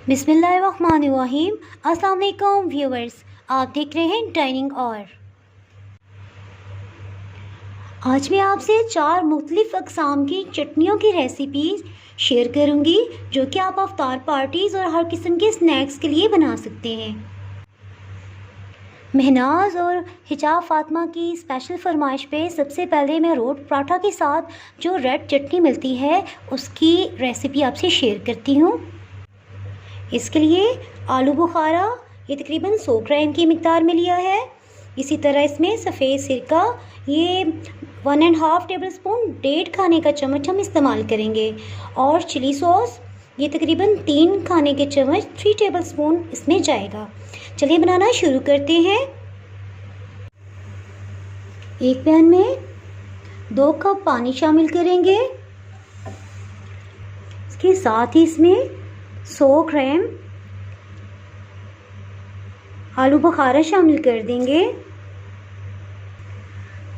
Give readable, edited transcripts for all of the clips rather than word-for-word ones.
बिस्मिल्लाहिर्रहमानिर्रहीम। अस्सलाम वालेकुम व्यूअर्स, आप देख रहे हैं डाइनिंग और आज मैं आपसे 4 मुख्तलिफ़ अक़साम की चटनियों की रेसिपी शेयर करूंगी जो कि आप अफ्तार पार्टीज़ और हर किस्म के स्नैक्स के लिए बना सकते हैं। महनाज और हिजाब फातिमा की स्पेशल फरमाइश पे सबसे पहले मैं रोट पराठा के साथ जो रेड चटनी मिलती है उसकी रेसिपी आपसे शेयर करती हूँ। इसके लिए आलू बुखारा ये तकरीबन 100 ग्राम की मिक़दार में लिया है। इसी तरह इसमें सफ़ेद सिरका ये 1.5 टेबलस्पून 1.5 खाने का चम्मच हम इस्तेमाल करेंगे और चिली सॉस ये तकरीबन 3 खाने के चम्मच 3 टेबलस्पून इसमें जाएगा। चलिए बनाना शुरू करते हैं। एक पैन में 2 कप पानी शामिल करेंगे। इसके साथ ही इसमें 100 ग्राम आलू बुखारा शामिल कर देंगे।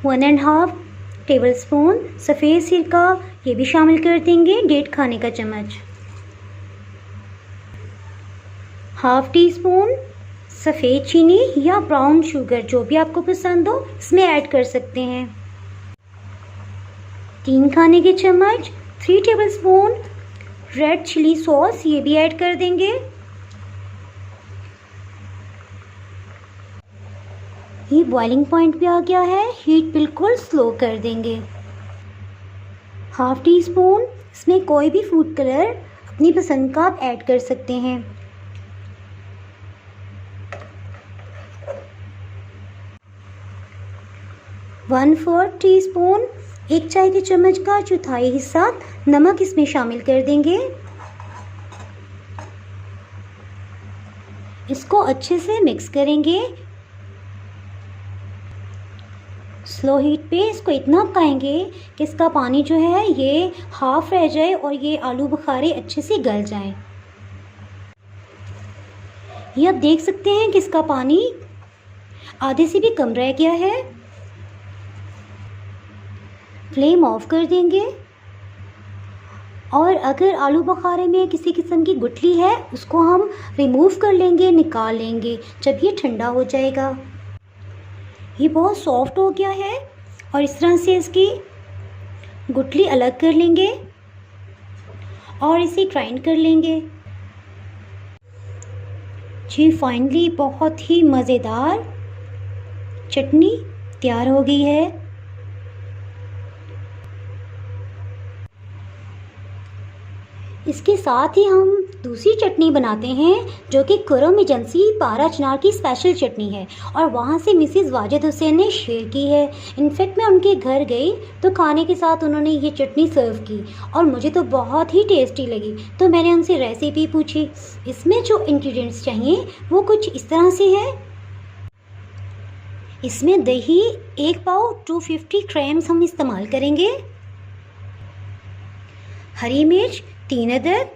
1.5 टेबलस्पून सफ़ेद सिरका ये भी शामिल कर देंगे, 1.5 खाने का चम्मच। हाफ टी स्पून सफ़ेद चीनी या ब्राउन शुगर जो भी आपको पसंद हो इसमें ऐड कर सकते हैं। 3 खाने के चम्मच 3 टेबलस्पून रेड चिली सॉस ये भी ऐड कर देंगे। ये बॉइलिंग पॉइंट पे आ गया है, हीट बिल्कुल स्लो कर देंगे। हाफ टी स्पून इसमें कोई भी फूड कलर अपनी पसंद का आप ऐड कर सकते हैं। वन फोर्थ टी स्पून 1 चाय के चम्मच का चौथाई हिस्सा नमक इसमें शामिल कर देंगे। इसको अच्छे से मिक्स करेंगे। स्लो हीट पे इसको इतना पकाएंगे कि इसका पानी जो है ये हाफ रह जाए और ये आलू बुखारे अच्छे से गल जाएं। ये आप देख सकते हैं कि इसका पानी आधे से भी कम रह गया है। फ्लेम ऑफ कर देंगे और अगर आलू बुखारे में किसी किस्म की गुठली है उसको हम रिमूव कर लेंगे, निकाल लेंगे जब ये ठंडा हो जाएगा। ये बहुत सॉफ्ट हो गया है और इस तरह से इसकी गुठली अलग कर लेंगे और इसे ग्राइंड कर लेंगे। जी फाइनली बहुत ही मज़ेदार चटनी तैयार हो गई है। इसके साथ ही हम दूसरी चटनी बनाते हैं जो कि कुरम एजेंसी पारा चनार की स्पेशल चटनी है और वहाँ से मिसेस वाजिद हुसैन ने शेयर की है। इनफैक्ट मैं उनके घर गई तो खाने के साथ उन्होंने ये चटनी सर्व की और मुझे तो बहुत ही टेस्टी लगी। तो मैंने उनसे रेसिपी पूछी। इसमें जो इंग्रेडिएंट्स चाहिए वो कुछ इस तरह से है। इसमें दही 1 पाव 250 ग्राम्स हम इस्तेमाल करेंगे। हरी मिर्च 3 अदद,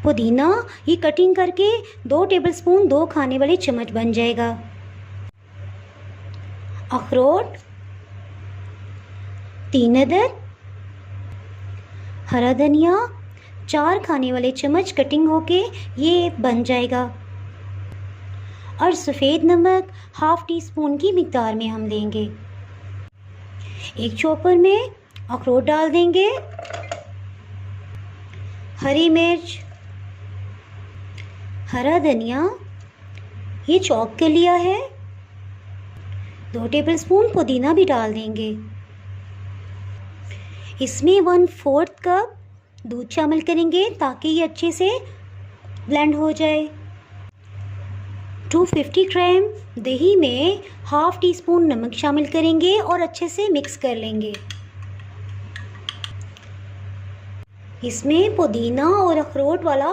पुदीना ये कटिंग करके 2 टेबलस्पून 2 खाने वाले चम्मच बन जाएगा। अखरोट 3 अदद, हरा धनिया 4 खाने वाले चम्मच कटिंग होके ये बन जाएगा और सफ़ेद नमक हाफ टी स्पून की मिक़दार में हम लेंगे। एक चॉपर में अखरोट डाल देंगे, हरी मिर्च, हरा धनिया ये चॉप कर लिया है, 2 टेबलस्पून पुदीना भी डाल देंगे। इसमें 1/4 कप दूध शामिल करेंगे ताकि ये अच्छे से ब्लेंड हो जाए। 250 ग्राम दही में हाफ टी स्पून नमक शामिल करेंगे और अच्छे से मिक्स कर लेंगे। इसमें पुदीना और अखरोट वाला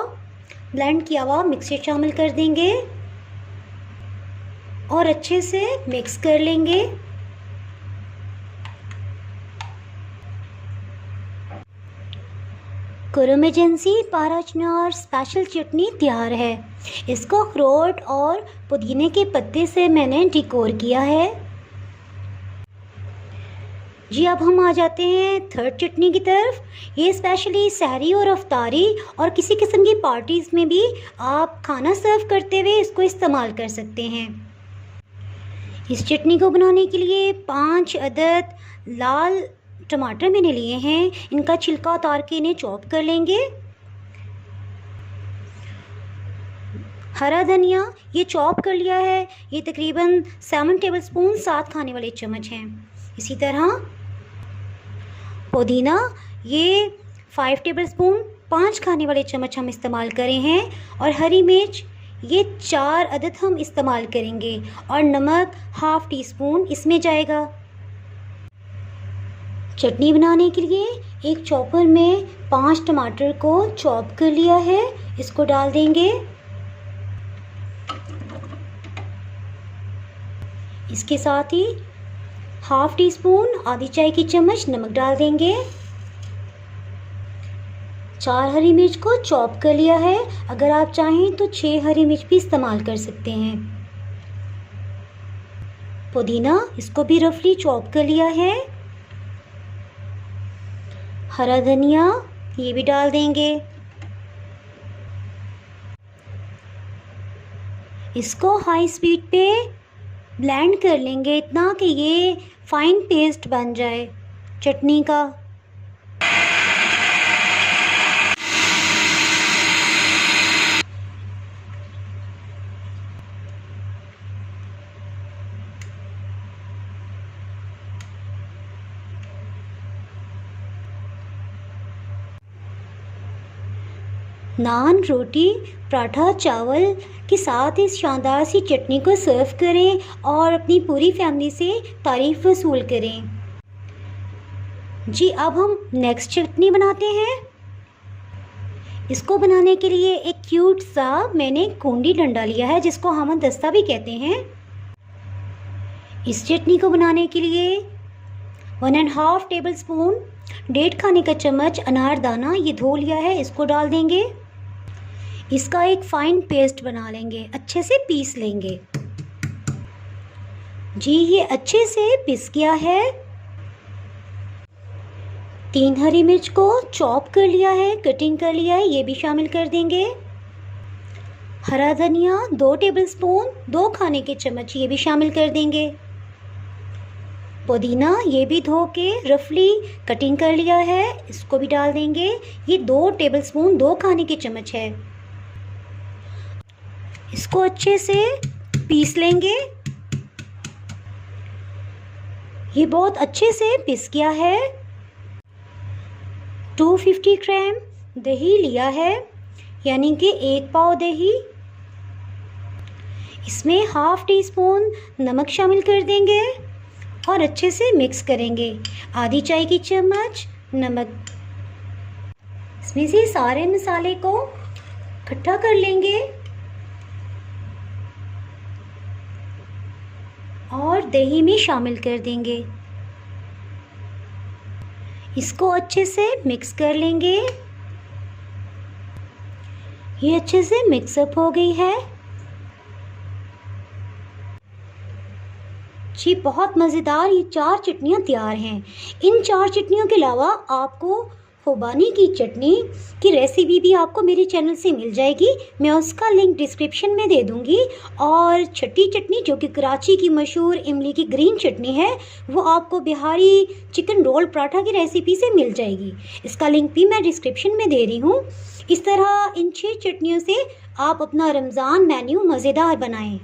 ब्लेंड किया हुआ मिक्सचर शामिल कर देंगे और अच्छे से मिक्स कर लेंगे। कुरम एजेंसी पारा चनार स्पेशल चटनी तैयार है। इसको अखरोट और पुदीने के पत्ते से मैंने डेकोर किया है। जी अब हम आ जाते हैं थर्ड चटनी की तरफ। ये स्पेशली सहरी और अफ्तारी और किसी किस्म की पार्टीज़ में भी आप खाना सर्व करते हुए इसको इस्तेमाल कर सकते हैं। इस चटनी को बनाने के लिए 5 अदद लाल टमाटर मैंने लिए हैं। इनका छिलका उतार के इन्हें चॉप कर लेंगे। हरा धनिया ये चॉप कर लिया है, ये तकरीबन 7 टेबलस्पून 7 खाने वाले चम्मच हैं। इसी तरह पुदीना ये 5 टेबलस्पून 5 खाने वाले चम्मच हम इस्तेमाल करे हैं। और हरी मिर्च ये 4 अदद हम इस्तेमाल करेंगे। और नमक ½ टीस्पून इसमें जाएगा। चटनी बनाने के लिए एक चॉपर में 5 टमाटर को चॉप कर लिया है, इसको डाल देंगे। इसके साथ ही ½ टीस्पून आधी चाय की चम्मच नमक डाल देंगे। 4 हरी मिर्च को चॉप कर लिया है, अगर आप चाहें तो 6 हरी मिर्च भी इस्तेमाल कर सकते हैं। पुदीना इसको भी रफली चॉप कर लिया है। हरा धनिया ये भी डाल देंगे। इसको हाई स्पीड पे ब्लेंड कर लेंगे इतना कि ये फाइन पेस्ट बन जाए चटनी का। नान, रोटी, पराठा, चावल के साथ इस शानदार सी चटनी को सर्व करें और अपनी पूरी फैमिली से तारीफ़ वसूल करें। जी अब हम नेक्स्ट चटनी बनाते हैं। इसको बनाने के लिए एक क्यूट सा मैंने कूंडी डंडा लिया है, जिसको हम दस्ता भी कहते हैं। इस चटनी को बनाने के लिए 1½ टेबलस्पून 1.5 खाने का चम्मच अनारदाना ये धो लिया है, इसको डाल देंगे। इसका एक फाइन पेस्ट बना लेंगे, अच्छे से पीस लेंगे। जी ये अच्छे से पिस गया है। 3 हरी मिर्च को चॉप कर लिया है, कटिंग कर लिया है, ये भी शामिल कर देंगे। हरा धनिया 2 टेबलस्पून 2 खाने के चम्मच ये भी शामिल कर देंगे। पुदीना ये भी धो के रफली कटिंग कर लिया है, इसको भी डाल देंगे। ये 2 टेबलस्पून 2 खाने के चम्मच है। इसको अच्छे से पीस लेंगे। ये बहुत अच्छे से पिस गया है। 250 ग्राम दही लिया है, यानी कि 1 पाव दही। इसमें ½ टीस्पून नमक शामिल कर देंगे और अच्छे से मिक्स करेंगे। आधी चाय की चम्मच नमक। इसमें से सारे मसाले को इकट्ठा कर लेंगे और दही में शामिल कर देंगे। इसको अच्छे से मिक्स कर लेंगे। ये अच्छे से मिक्सअप हो गई है। जी बहुत मज़ेदार ये 4 चटनियाँ तैयार हैं। इन 4 चटनियों के अलावा आपको खुबानी की चटनी की रेसिपी भी आपको मेरे चैनल से मिल जाएगी, मैं उसका लिंक डिस्क्रिप्शन में दे दूंगी। और छठी चटनी जो कि कराची की मशहूर इमली की ग्रीन चटनी है, वो आपको बिहारी चिकन रोल पराठा की रेसिपी से मिल जाएगी, इसका लिंक भी मैं डिस्क्रिप्शन में दे रही हूँ। इस तरह इन 6 चटनियों से आप अपना रमज़ान मेन्यू मज़ेदार बनाएं।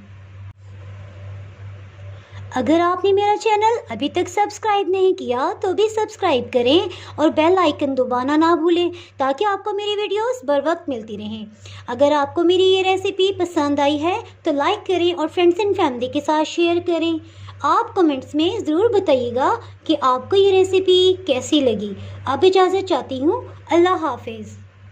अगर आपने मेरा चैनल अभी तक सब्सक्राइब नहीं किया तो भी सब्सक्राइब करें और बेल आइकन दबाना ना भूलें, ताकि आपको मेरी वीडियोस बर वक्त मिलती रहें। अगर आपको मेरी ये रेसिपी पसंद आई है तो लाइक करें और फ्रेंड्स एंड फैमिली के साथ शेयर करें। आप कमेंट्स में ज़रूर बताइएगा कि आपको ये रेसिपी कैसी लगी। अब इजाज़त चाहती हूँ। अल्लाह हाफिज़।